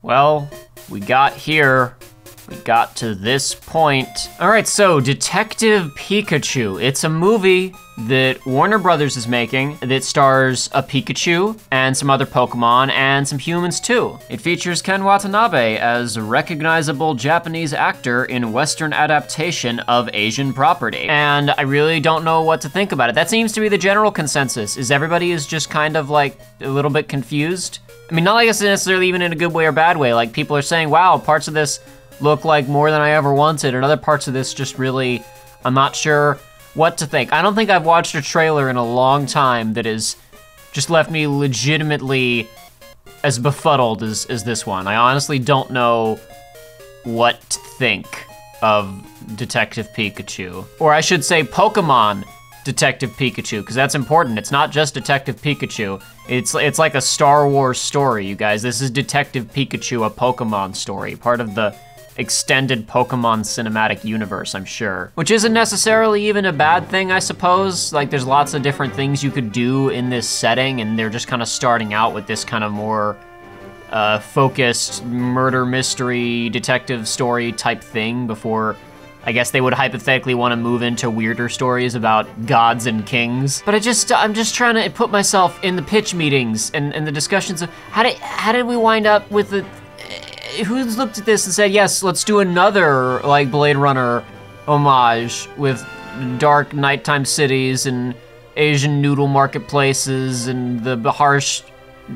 Well, we got here. We got to this point. All right, so Detective Pikachu. It's a movie that Warner Brothers is making that stars a Pikachu and some other Pokemon and some humans too. It features Ken Watanabe as a recognizable Japanese actor in Western adaptation of Asian property. And I really don't know what to think about it. That seems to be the general consensus, is everybody is just kind of like a little bit confused. I mean, not like it's necessarily even in a good way or bad way. Like people are saying, wow, parts of this look like more than I ever wanted, and other parts of this just really, I'm not sure what to think. I don't think I've watched a trailer in a long time that has just left me legitimately as befuddled as this one. I honestly don't know what to think of Detective Pikachu. Or I should say Pokemon Detective Pikachu, because that's important. It's not just Detective Pikachu. It's like a Star Wars story, you guys. This is Detective Pikachu, a Pokemon story, part of the extended Pokemon cinematic universe, I'm sure. Which isn't necessarily even a bad thing, I suppose. Like, there's lots of different things you could do in this setting, and they're just kind of starting out with this kind of more focused murder mystery detective story type thing before I guess they would hypothetically want to move into weirder stories about gods and kings. But I'm just trying to put myself in the pitch meetings and the discussions of how did we wind up with the, who's looked at this and said, yes, let's do another like Blade Runner homage with dark nighttime cities and Asian noodle marketplaces and the harsh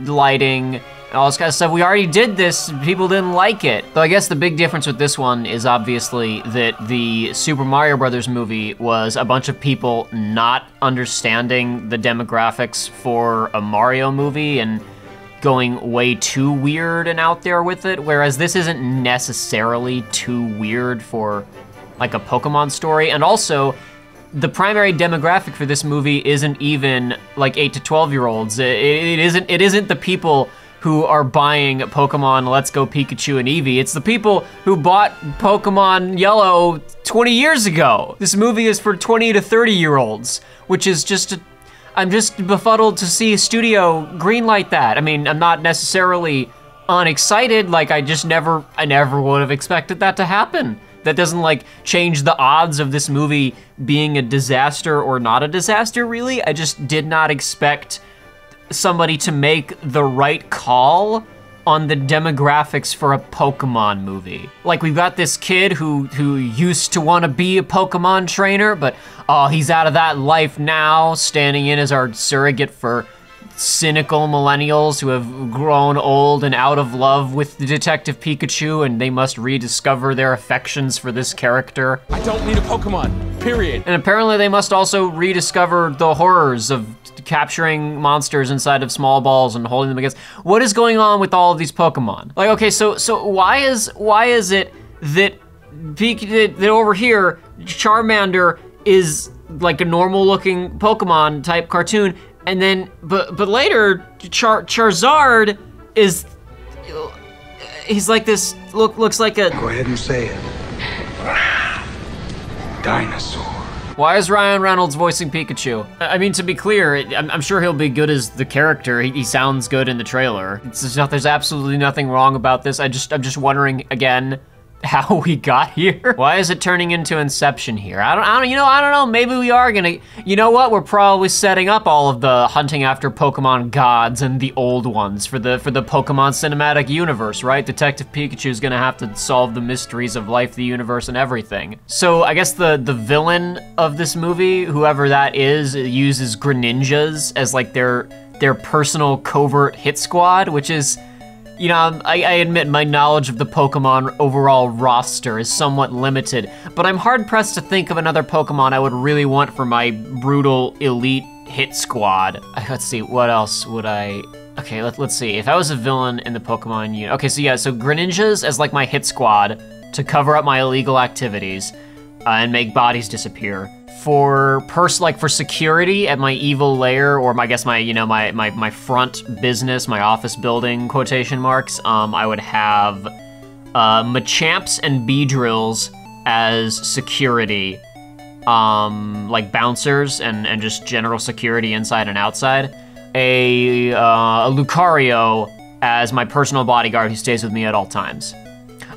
lighting and all this kind of stuff. We already did this, people didn't like it. Though I guess the big difference with this one is obviously that the Super Mario Brothers movie was a bunch of people not understanding the demographics for a Mario movie and going way too weird and out there with it, whereas this isn't necessarily too weird for like a Pokemon story. And also, the primary demographic for this movie isn't even like 8 to 12-year-olds. It isn't the people who are buying Pokemon Let's Go Pikachu and Eevee. It's the people who bought Pokemon Yellow 20 years ago. This movie is for 20 to 30-year-olds, which is just I'm just befuddled to see a studio greenlight that. I mean, I'm not necessarily unexcited, like I never would have expected that to happen. That doesn't like change the odds of this movie being a disaster or not a disaster, really. I just did not expect somebody to make the right call on the demographics for a Pokemon movie. Like, we've got this kid who used to want to be a Pokemon trainer, but oh, he's out of that life now, standing in as our surrogate for cynical millennials who have grown old and out of love with the Detective Pikachu, and they must rediscover their affections for this character. I don't need a Pokemon, period. And apparently they must also rediscover the horrors of capturing monsters inside of small balls and holding them against. What is going on with all of these Pokemon? Like, okay, so why is it that that over here, Charmander is like a normal looking Pokemon type cartoon, and then, but later, Charizard is, he's like this, looks like a... Go ahead and say it. Dinosaur. Why is Ryan Reynolds voicing Pikachu? I mean, to be clear, I'm sure he'll be good as the character. He sounds good in the trailer. There's absolutely nothing wrong about this. I'm just wondering, again, how we got here. Why is it turning into Inception here? I don't know, maybe we are gonna, you know what? We're probably setting up all of the hunting after Pokemon gods and the old ones for the Pokemon cinematic universe, right? Detective Pikachu is gonna have to solve the mysteries of life, the universe, and everything. So I guess the villain of this movie, whoever that is, uses Greninjas as like their personal covert hit squad, which is, you know, I admit my knowledge of the Pokemon overall roster is somewhat limited, but I'm hard-pressed to think of another Pokemon I would really want for my brutal elite hit squad. Let's see, what else would I... Okay, let's see. If I was a villain in the Pokemon unit... Okay, so yeah, so Greninjas as like my hit squad to cover up my illegal activities and make bodies disappear. For for security at my evil lair, or I guess my front business, my office building, quotation marks, I would have Machamps and Beedrills as security, like bouncers and just general security inside and outside. A Lucario as my personal bodyguard who stays with me at all times.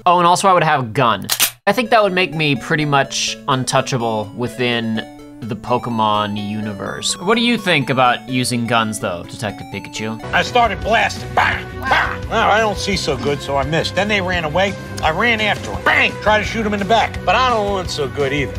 Oh, and also I would have a gun. I think that would make me pretty much untouchable within the Pokemon universe. What do you think about using guns though, Detective Pikachu? I started blasting, bang, bang. Well, I don't see so good, so I missed. Then they ran away, I ran after them, bang, tried to shoot them in the back. But I don't want so good either.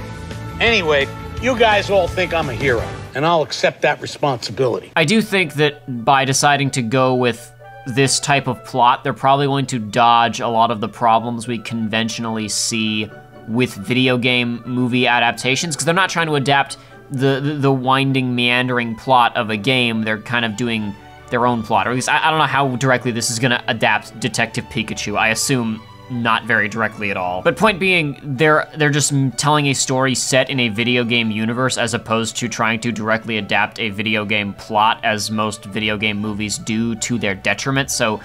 Anyway, you guys all think I'm a hero, and I'll accept that responsibility. I do think that by deciding to go with this type of plot, they're probably going to dodge a lot of the problems we conventionally see with video game movie adaptations, because they're not trying to adapt the winding, meandering plot of a game. They're kind of doing their own plot, or at least I don't know how directly this is gonna adapt Detective Pikachu. I assume not very directly at all. But point being, they're just telling a story set in a video game universe as opposed to trying to directly adapt a video game plot, as most video game movies do, to their detriment. So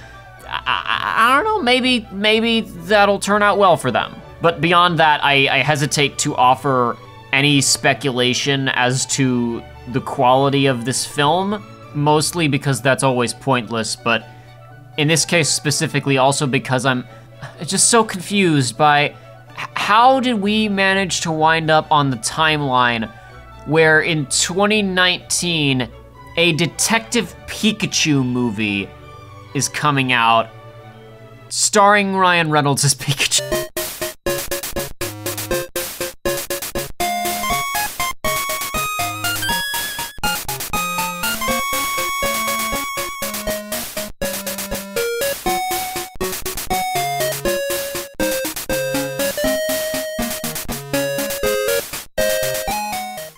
I don't know, maybe that'll turn out well for them. But beyond that, I hesitate to offer any speculation as to the quality of this film, mostly because that's always pointless, but in this case specifically also because I'm just so confused by how did we manage to wind up on the timeline where in 2019, a Detective Pikachu movie is coming out starring Ryan Reynolds as Pikachu.